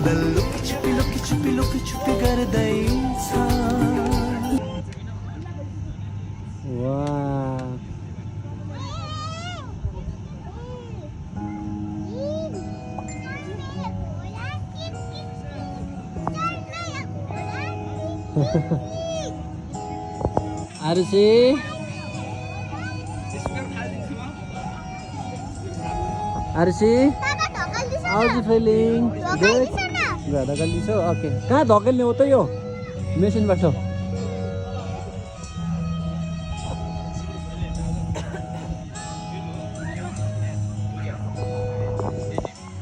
बादल लुकी छुपी गर्दैछ वाह Arushi Arushi how you feeling good ढकल्दैछौ ओके कहाँ धकेल्ने हो त यो मेसिनबाट